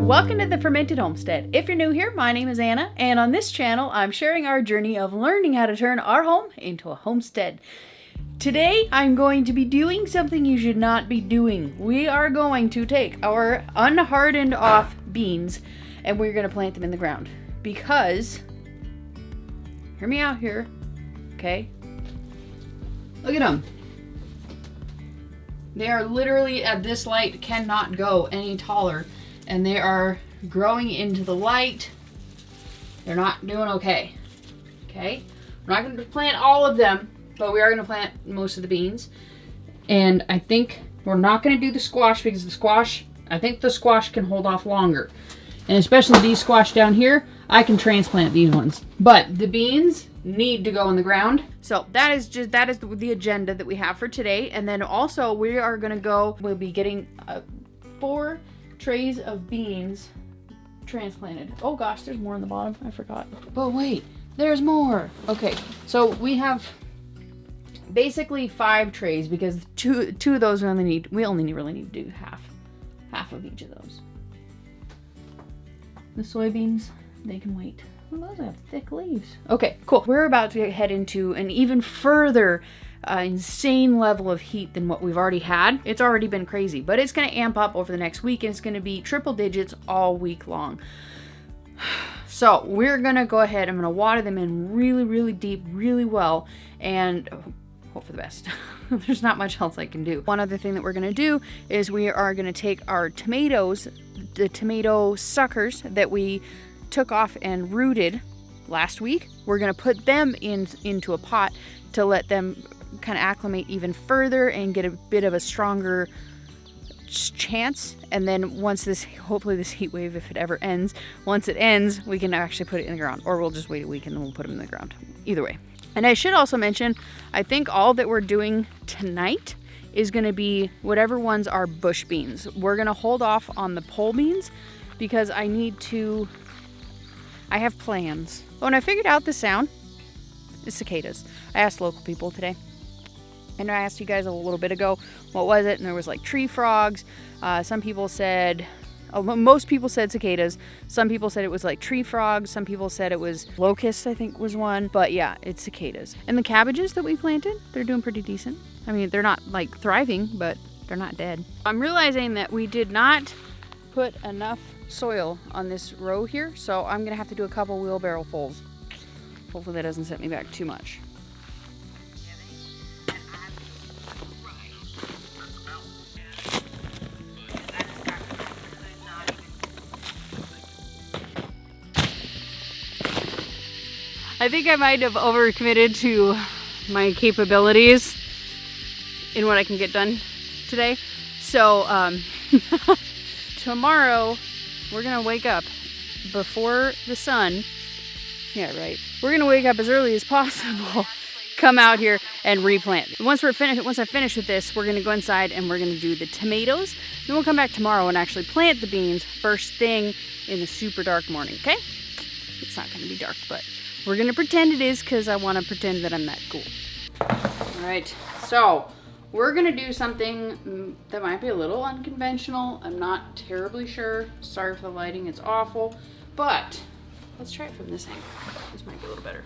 Welcome to the Fermented Homestead. If you're new here, my name is Anna, and on this channel, I'm sharing our journey of learning how to turn our home into a homestead. Today, I'm going to be doing something you should not be doing. We are going to take our unhardened off beans, and we're going to plant them in the ground. Because, hear me out here, okay? Look at them. They are literally at this light, cannot go any taller. And they are growing into the light. They're not doing okay. Okay? We're not going to plant all of them, but we are going to plant most of the beans. And I think we're not going to do the squash because the squash, I think the squash can hold off longer. And especially these squash down here, I can transplant these ones. But the beans need to go in the ground. So that is the agenda that we have for today. And then also we'll be getting 4 trays of beans transplanted. Oh gosh, there's more on the bottom. I forgot. But wait, there's more. Okay, so we have basically 5 trays because two of those we only really need to do half of each of those. The soybeans, they can wait. Well, those have thick leaves. Okay, cool. We're about to head into an even further insane level of heat than what we've already had. It's already been crazy, but it's going to amp up over the next week, and it's going to be triple digits all week long. So we're going to go ahead. I'm going to water them in really, really deep, really well, and hope for the best. There's not much else I can do. One other thing that we're going to do is we are going to take our tomatoes, the tomato suckers that we took off and rooted last week. We're going to put them into a pot to let them kind of acclimate even further and get a bit of a stronger chance. And then hopefully this heat wave, if it ever ends, once it ends, we can actually put it in the ground, or we'll just wait a week and then we'll put them in the ground. Either way. And I should also mention, I think all that we're doing tonight is going to be whatever ones are bush beans. We're going to hold off on the pole beans because I have plans. Oh, and I figured out the sound. It's cicadas. I asked local people today. And I asked you guys a little bit ago, what was it? And there was like tree frogs. Some people said, most people said cicadas. Some people said it was like tree frogs. Some people said it was locusts, I think was one. But yeah, it's cicadas. And the cabbages that we planted, they're doing pretty decent. I mean, they're not like thriving, but they're not dead. I'm realizing that we did not put enough soil on this row here. So I'm going to have to do a couple wheelbarrow fulls. Hopefully that doesn't set me back too much. I think I might have overcommitted to my capabilities in what I can get done today. So tomorrow we're gonna wake up before the sun. Yeah, right. We're gonna wake up as early as possible, come out here and replant. Once I finish with this, we're gonna go inside and we're gonna do the tomatoes. Then we'll come back tomorrow and actually plant the beans first thing in the super dark morning, okay? It's not gonna be dark, but we're gonna pretend it is because I wanna pretend that I'm that cool. All right, so we're gonna do something that might be a little unconventional. I'm not terribly sure. Sorry for the lighting, it's awful, but let's try it from this angle. This might be a little better.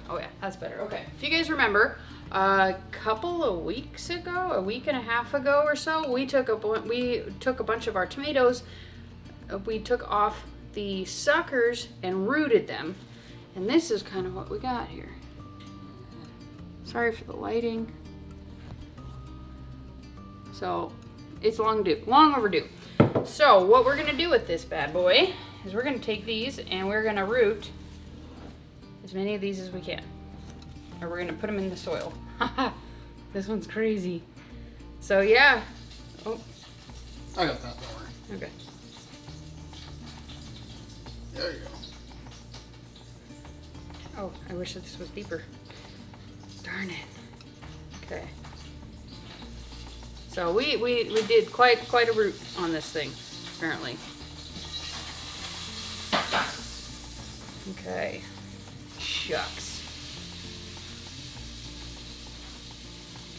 Oh yeah, that's better. Okay. If you guys remember, a couple of weeks ago, a week and a half ago or so, we took a bunch of our tomatoes. We took off the suckers and rooted them. And this is kind of what we got here. Sorry for the lighting. So it's long overdue. So what we're gonna do with this bad boy is we're gonna take these and we're gonna root as many of these as we can. Or we're gonna put them in the soil. This one's crazy. So yeah. Oh. I got that, don't worry. Okay. There you go. Oh, I wish that this was deeper. Darn it. Okay. So we did quite a root on this thing, apparently. Okay. Shucks.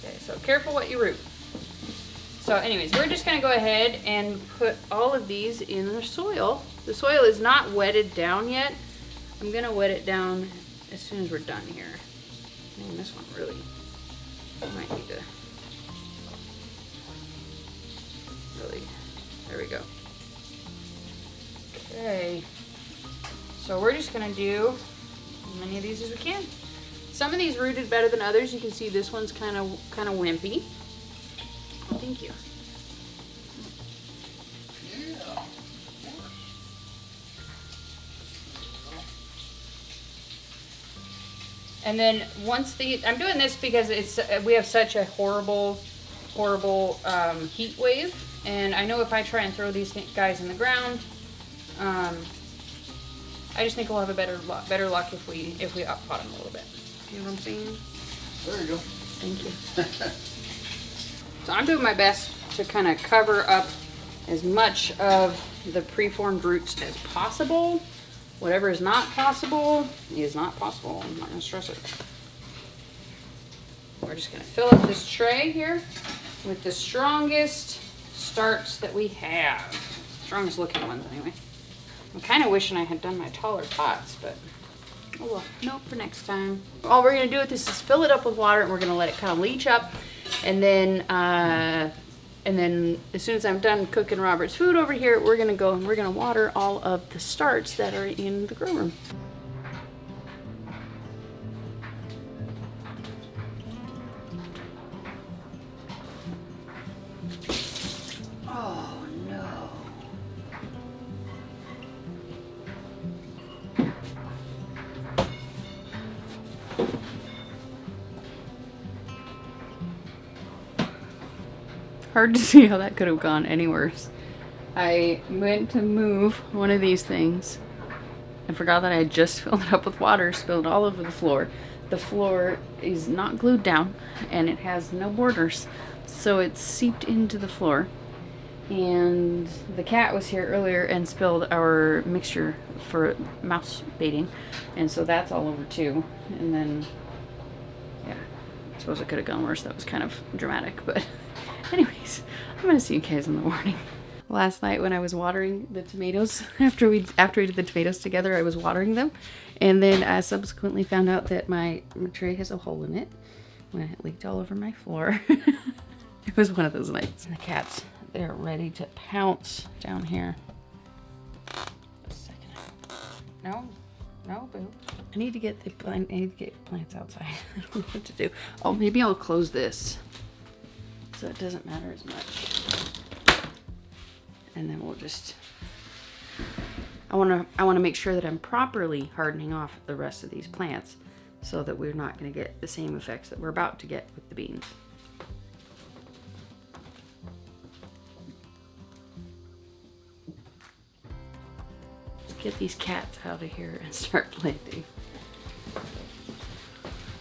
Okay, so careful what you root. So anyways, we're just gonna go ahead and put all of these in the soil. The soil is not wetted down yet. I'm gonna wet it down as soon as we're done here. Man, this one really might need to really, there we go. Okay, so we're just gonna do as many of these as we can. Some of these rooted better than others. You can see this one's kind of wimpy. Oh, thank you. Yeah, of course. And then once I'm doing this because we have such a horrible heat wave, and I know if I try and throw these guys in the ground, I just think we'll have a better luck if we up pot them a little bit. You know what I'm saying? There you go. Thank you. So I'm doing my best to kind of cover up as much of the preformed roots as possible. Whatever is not possible is not possible. I'm not going to stress it. We're just going to fill up this tray here with the strongest starts that we have. Strongest looking ones anyway. I'm kind of wishing I had done my taller pots, but oh well, nope, for next time. All we're going to do with this is fill it up with water, and we're going to let it kind of leach up. And then as soon as I'm done cooking Robert's food over here, we're gonna go and we're gonna water all of the starts that are in the grow room. Oh no. Hard to see how that could have gone any worse. I went to move one of these things and forgot that I had just filled it up with water, spilled all over the floor. The floor is not glued down and it has no borders, so it's seeped into the floor. And the cat was here earlier and spilled our mixture for mouse baiting, and so that's all over too. And then, yeah, I suppose it could have gone worse. That was kind of dramatic, but anyways, I'm gonna see you guys in the morning. Last night when I was watering the tomatoes, after we did the tomatoes together, I was watering them, and then I subsequently found out that my tray has a hole in it when it leaked all over my floor. It was one of those nights. And the cats, they're ready to pounce down here. A second. No, boo. I need to get plants outside. I don't know what to do. Oh, maybe I'll close this so it doesn't matter as much. And then we'll just, I want to make sure that I'm properly hardening off the rest of these plants so that we're not going to get the same effects that we're about to get with the beans. Let's get these cats out of here and start planting.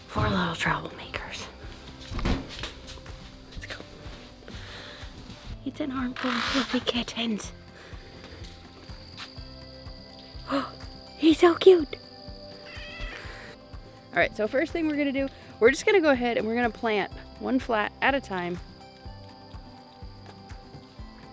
Poor little troublemakers. It's an armful of fluffy kittens. Oh, he's so cute. All right, so first thing we're gonna do, we're just gonna go ahead and we're gonna plant one flat at a time.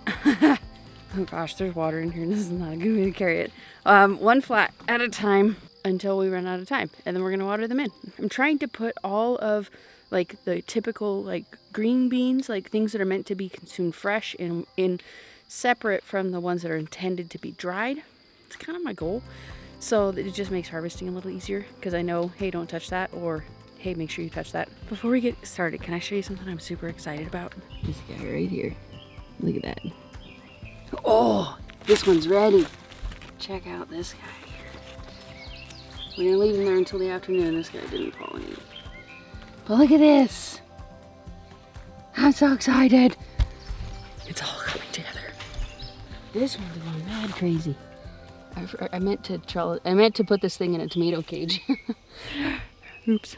Oh gosh, there's water in here. This is not a good way to carry it. One flat at a time until we run out of time, and then we're gonna water them in. I'm trying to put all of like the typical like green beans, like things that are meant to be consumed fresh, in separate from the ones that are intended to be dried. It's kind of my goal, so that it just makes harvesting a little easier, because I know, hey, don't touch that, or hey, make sure you touch that. Before we get started, can I show you something I'm super excited about? This guy right here. Look at that. Oh, this one's ready. Check out this guy here. We're gonna leave him there until the afternoon. This guy didn't pollinate. But look at this. I'm so excited. It's all coming together. This one's going mad crazy. I meant to put this thing in a tomato cage. Oops.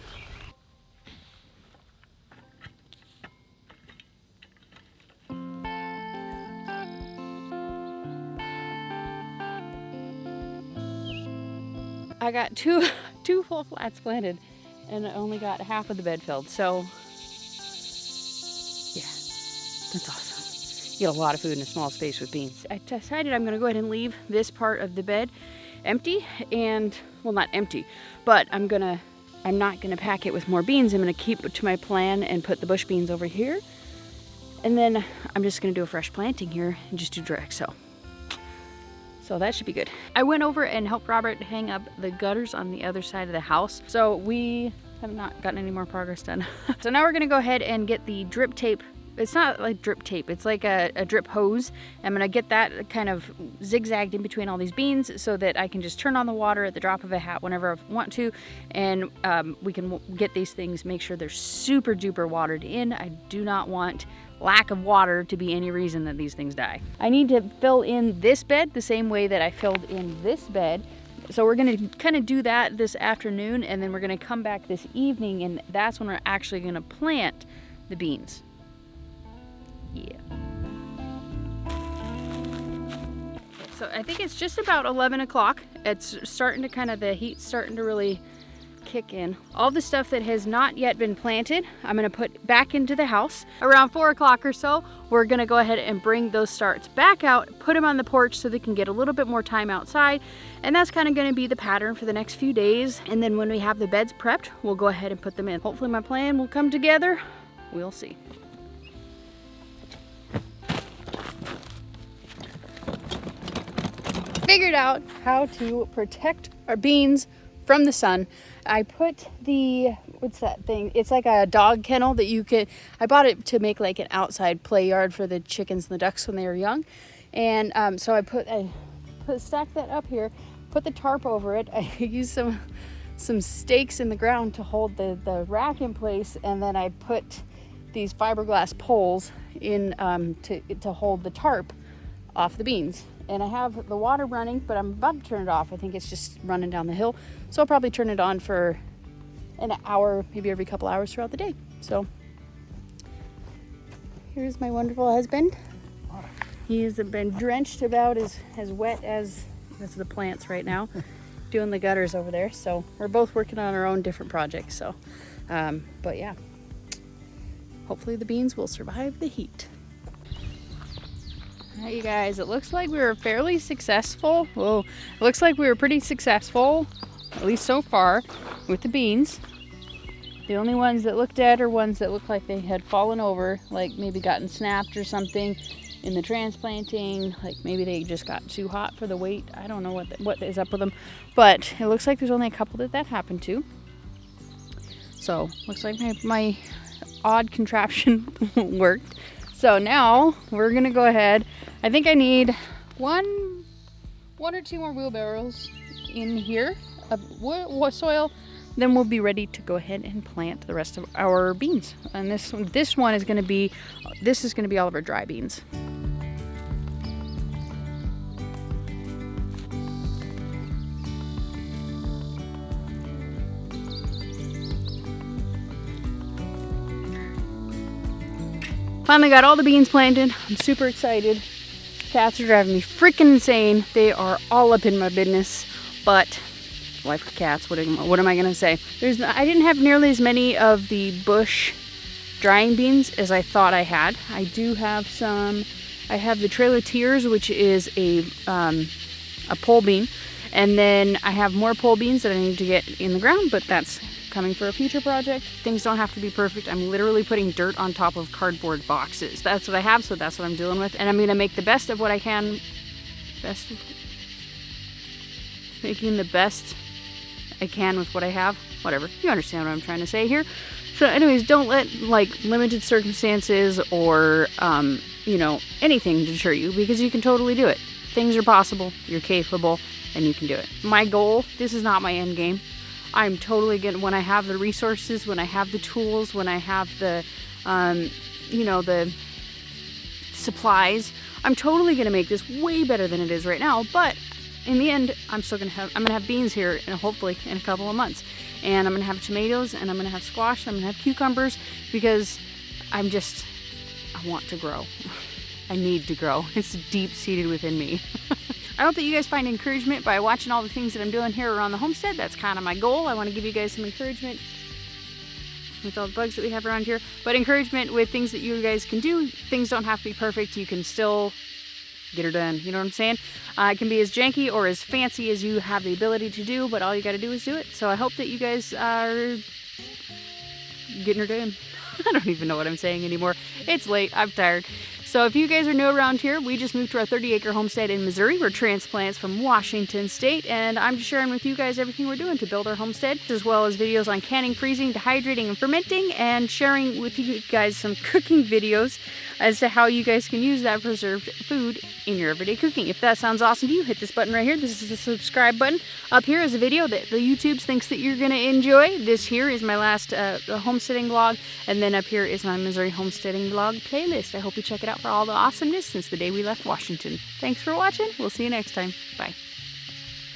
I got two full flats planted, and I only got half of the bed filled, so yeah, that's awesome. You get a lot of food in a small space with beans. I decided I'm gonna go ahead and leave this part of the bed empty, and well, not empty, but I'm not gonna pack it with more beans. I'm gonna keep to my plan and put the bush beans over here. And then I'm just gonna do a fresh planting here and just do direct sow. So that should be good. I went over and helped Robert hang up the gutters on the other side of the house. So we have not gotten any more progress done. So now we're gonna go ahead and get the drip tape. It's not like drip tape, it's like a drip hose. I'm gonna get that kind of zigzagged in between all these beans so that I can just turn on the water at the drop of a hat whenever I want to. And we can get these things, make sure they're super duper watered in. I do not want lack of water to be any reason that these things die. I need to fill in this bed the same way that I filled in this bed. So we're gonna kind of do that this afternoon, and then we're gonna come back this evening, and that's when we're actually gonna plant the beans. Yeah. So I think it's just about 11 o'clock. It's starting to the heat's starting to really kick in. All the stuff that has not yet been planted, I'm gonna put back into the house. Around 4 o'clock or so, we're gonna go ahead and bring those starts back out, put them on the porch so they can get a little bit more time outside. And that's kind of gonna be the pattern for the next few days. And then when we have the beds prepped, we'll go ahead and put them in. Hopefully my plan will come together. We'll see. Figured out how to protect our beans from the sun. I put what's that thing? It's like a dog kennel that I bought it to make like an outside play yard for the chickens and the ducks when they were young. And so I stacked that up here, put the tarp over it. I used some stakes in the ground to hold the rack in place, and then I put these fiberglass poles in to hold the tarp off the beans. And I have the water running, but I'm about to turn it off. I think it's just running down the hill. So I'll probably turn it on for an hour, maybe every couple hours throughout the day. So here's my wonderful husband. He's been drenched about as wet as the plants right now, doing the gutters over there. So we're both working on our own different projects. So, but yeah, hopefully the beans will survive the heat. All right, you guys, it looks like we were fairly successful. Well, it looks like we were pretty successful, at least so far, with the beans. The only ones that look dead are ones that look like they had fallen over, like maybe gotten snapped or something in the transplanting, like maybe they just got too hot for the weight. I don't know what is up with them, but it looks like there's only a couple that happened to. So, looks like my odd contraption worked. So now we're gonna go ahead. I think I need one or two more wheelbarrows in here of soil. Then we'll be ready to go ahead and plant the rest of our beans. And this one is gonna be all of our dry beans. Finally got all the beans planted. I'm super excited. Cats are driving me freaking insane. They are all up in my business, but life with cats, what am I gonna say? I didn't have nearly as many of the bush drying beans as I thought I had. I do have some. I have the Trailer Tears, which is a pole bean, and then I have more pole beans that I need to get in the ground, but that's coming for a future project. Things don't have to be perfect. I'm literally putting dirt on top of cardboard boxes. That's what I have, so that's what I'm dealing with. And I'm gonna make the best of what I can. Making the best I can with what I have. Whatever. You understand what I'm trying to say here. So anyways, don't let limited circumstances or anything deter you, because you can totally do it. Things are possible, you're capable, and you can do it. My goal, this is not my end game. I'm totally gonna, when I have the resources, when I have the tools, when I have the, the supplies, I'm totally gonna make this way better than it is right now. But in the end, I'm gonna have beans here, and hopefully in a couple of months, and I'm gonna have tomatoes, and I'm gonna have squash, I'm gonna have cucumbers, because I want to grow. I need to grow. It's deep-seated within me. I hope that you guys find encouragement by watching all the things that I'm doing here around the homestead. That's kind of my goal. I want to give you guys some encouragement. with all the bugs that we have around here. But encouragement with things that you guys can do. Things don't have to be perfect. You can still get her done. You know what I'm saying? It can be as janky or as fancy as you have the ability to do, but all you got to do is do it. So I hope that you guys are getting her done. I don't even know what I'm saying anymore. It's late. I'm tired. So if you guys are new around here, we just moved to our 30-acre homestead in Missouri. We're transplants from Washington State, and I'm just sharing with you guys everything we're doing to build our homestead, as well as videos on canning, freezing, dehydrating, and fermenting, and sharing with you guys some cooking videos as to how you guys can use that preserved food in your everyday cooking. If that sounds awesome to you, hit this button right here. This is the subscribe button. Up here is a video that the YouTube thinks that you're going to enjoy. This here is my last homesteading vlog, and then up here is my Missouri homesteading vlog playlist. I hope you check it out for all the awesomeness since the day we left Washington. Thanks for watching. We'll see you next time. Bye.